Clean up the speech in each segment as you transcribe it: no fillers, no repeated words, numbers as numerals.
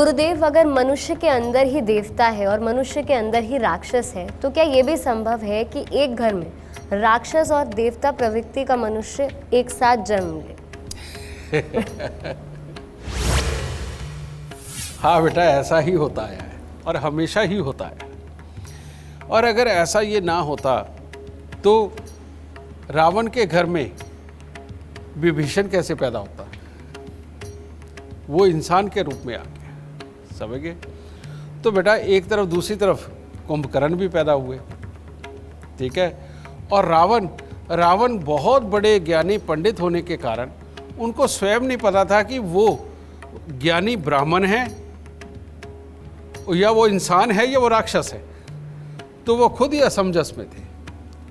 गुरुदेव, अगर मनुष्य के अंदर ही देवता है और मनुष्य के अंदर ही राक्षस है, तो क्या ये भी संभव है कि एक घर में राक्षस और देवता प्रवृत्ति का मनुष्य एक साथ जन्म ले? हाँ बेटा, ऐसा ही होता है और हमेशा ही होता है। और अगर ऐसा ये ना होता तो रावण के घर में विभीषण कैसे पैदा होता? वो इंसान के रूप में आ गया, समझ गए? तो बेटा एक तरफ, दूसरी तरफ कुंभकर्ण भी पैदा हुए, ठीक है। और रावण बहुत बड़े ज्ञानी पंडित होने के कारण उनको स्वयं नहीं पता था कि वो ज्ञानी ब्राह्मण है या वो इंसान है या वो राक्षस है। तो वो खुद ही असमंजस में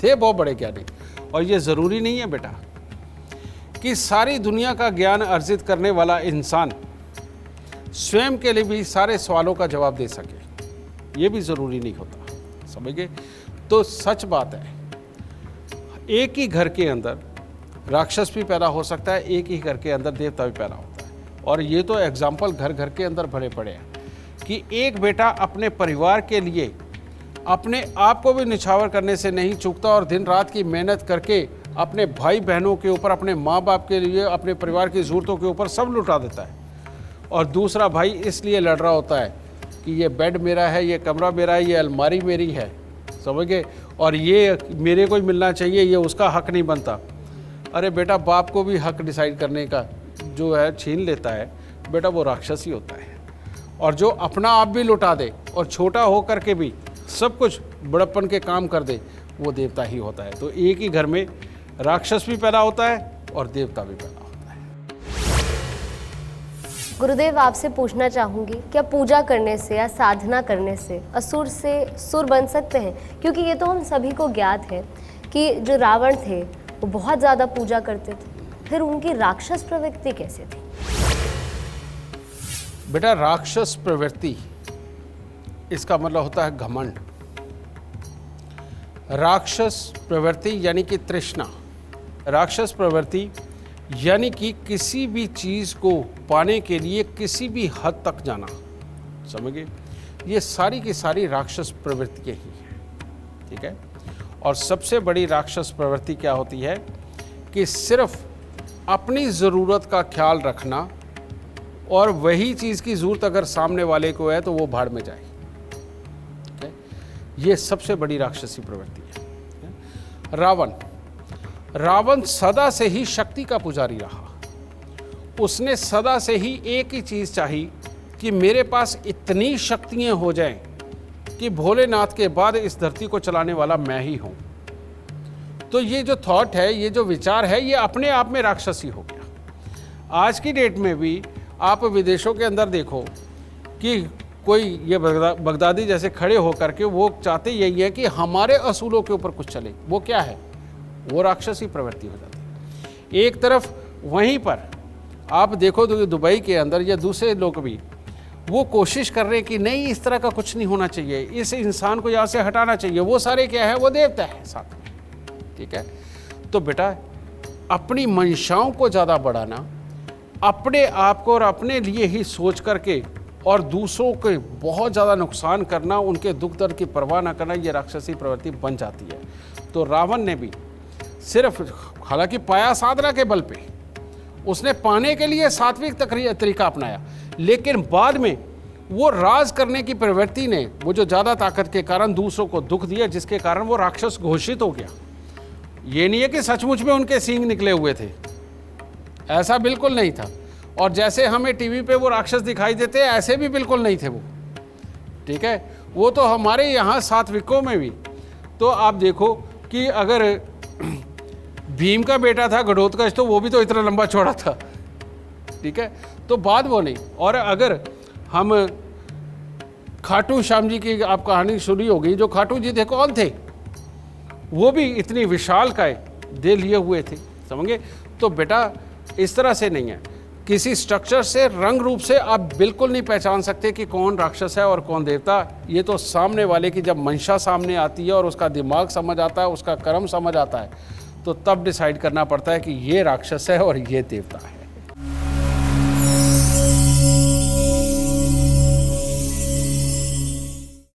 थे बहुत बड़े ज्ञानी। और ये ज़रूरी नहीं है बेटा कि सारी दुनिया का ज्ञान अर्जित करने वाला इंसान स्वयं के लिए भी सारे सवालों का जवाब दे सके, ये भी ज़रूरी नहीं होता, समझ गए? तो सच बात है, एक ही घर के अंदर राक्षस भी पैदा हो सकता है, एक ही घर के अंदर देवता भी पैदा होता है। और ये तो एग्जाम्पल घर घर के अंदर भरे पड़े हैं कि एक बेटा अपने परिवार के लिए अपने आप को भी निछावर करने से नहीं चूकता और दिन रात की मेहनत करके अपने भाई बहनों के ऊपर, अपने माँ बाप के लिए, अपने परिवार की ज़रूरतों के ऊपर सब लुटा देता है। और दूसरा भाई इसलिए लड़ रहा होता है कि ये बेड मेरा है, ये कमरा मेरा है, ये अलमारी मेरी है, समझ गए? और ये मेरे को ही मिलना चाहिए, ये उसका हक नहीं बनता। अरे बेटा, बाप को भी हक डिसाइड करने का जो है छीन लेता है बेटा, वो राक्षस ही होता है। और जो अपना आप भी लुटा दे और छोटा हो करके भी सब कुछ बड़प्पन के काम कर दे, वो देवता ही होता है। तो एक ही घर में राक्षस भी पैदा होता है और देवता भी पैदा होता है। गुरुदेव, आपसे पूछना चाहूंगी, क्या पूजा करने से या साधना करने से असुर से सुर बन सकते हैं? क्योंकि ये तो हम सभी को ज्ञात है कि जो रावण थे वो बहुत ज़्यादा पूजा करते थे, फिर उनकी राक्षस प्रवृत्ति कैसे थी? बेटा, राक्षस प्रवृत्ति इसका मतलब होता है घमंड। राक्षस प्रवृत्ति यानी कि तृष्णा। राक्षस प्रवृत्ति यानी कि किसी भी चीज़ को पाने के लिए किसी भी हद तक जाना, समझिए? ये सारी की सारी राक्षस प्रवृत्तियाँ ही हैं, ठीक है। और सबसे बड़ी राक्षस प्रवृत्ति क्या होती है कि सिर्फ अपनी ज़रूरत का ख्याल रखना और वही चीज़ की ज़रूरत अगर सामने वाले को है तो वो भाड़ में जाए, ठीक है। ये सबसे बड़ी राक्षसी प्रवृत्ति है। रावण सदा से ही शक्ति का पुजारी रहा। उसने सदा से ही एक ही चीज़ चाही कि मेरे पास इतनी शक्तियाँ हो जाएं कि भोलेनाथ के बाद इस धरती को चलाने वाला मैं ही हूँ। तो ये जो थॉट है, ये जो विचार है, ये अपने आप में राक्षसी हो गया। आज की डेट में भी आप विदेशों के अंदर देखो कि कोई ये बगदादी जैसे खड़े होकर के वो चाहते यही है कि हमारे असूलों के ऊपर कुछ चले। वो क्या है? वो राक्षसी प्रवृत्ति हो जाती है। एक तरफ वहीं पर आप देखो तो दुबई के अंदर या दूसरे लोग भी वो कोशिश कर रहे हैं कि नहीं, इस तरह का कुछ नहीं होना चाहिए, इस इंसान को यहाँ से हटाना चाहिए। वो सारे क्या है? वो देवता है साथ में, ठीक है। तो बेटा, अपनी मंशाओं को ज़्यादा बढ़ाना, अपने आप को और अपने लिए ही सोच करके और दूसरों के बहुत ज़्यादा नुकसान करना, उनके दुख दर्द की परवाह ना करना, ये राक्षसी प्रवृत्ति बन जाती है। तो रावण ने भी सिर्फ, हालांकि पाया साधना के बल पे, उसने पाने के लिए सात्विक तरीका अपनाया, लेकिन बाद में वो राज करने की प्रवृत्ति ने, वो जो ज़्यादा ताकत के कारण दूसरों को दुख दिया, जिसके कारण वो राक्षस घोषित हो गया। ये नहीं है कि सचमुच में उनके सींग निकले हुए थे, ऐसा बिल्कुल नहीं था। और जैसे हमें टीवी पे वो राक्षस दिखाई देते हैं, ऐसे भी बिल्कुल नहीं थे वो, ठीक है। वो तो हमारे यहाँ सात्विकों में भी तो आप देखो कि अगर भीम का बेटा था घटोत्कच, तो वो भी तो इतना लंबा चौड़ा था, ठीक है। तो बात वो नहीं। और अगर हम खाटू श्याम जी की आप कहानी सुनी होगी, जो खाटू जी थे कौन थे? वो भी इतनी विशाल काय दे लिए हुए थे, समझे? तो बेटा, इस तरह से नहीं है। किसी स्ट्रक्चर से, रंग रूप से आप बिल्कुल नहीं पहचान सकते कि कौन राक्षस है और कौन देवता। ये तो सामने वाले की जब मंशा सामने आती है और उसका दिमाग समझ आता है, उसका कर्म समझ आता है, तो तब डिसाइड करना पड़ता है कि ये राक्षस है और ये देवता है।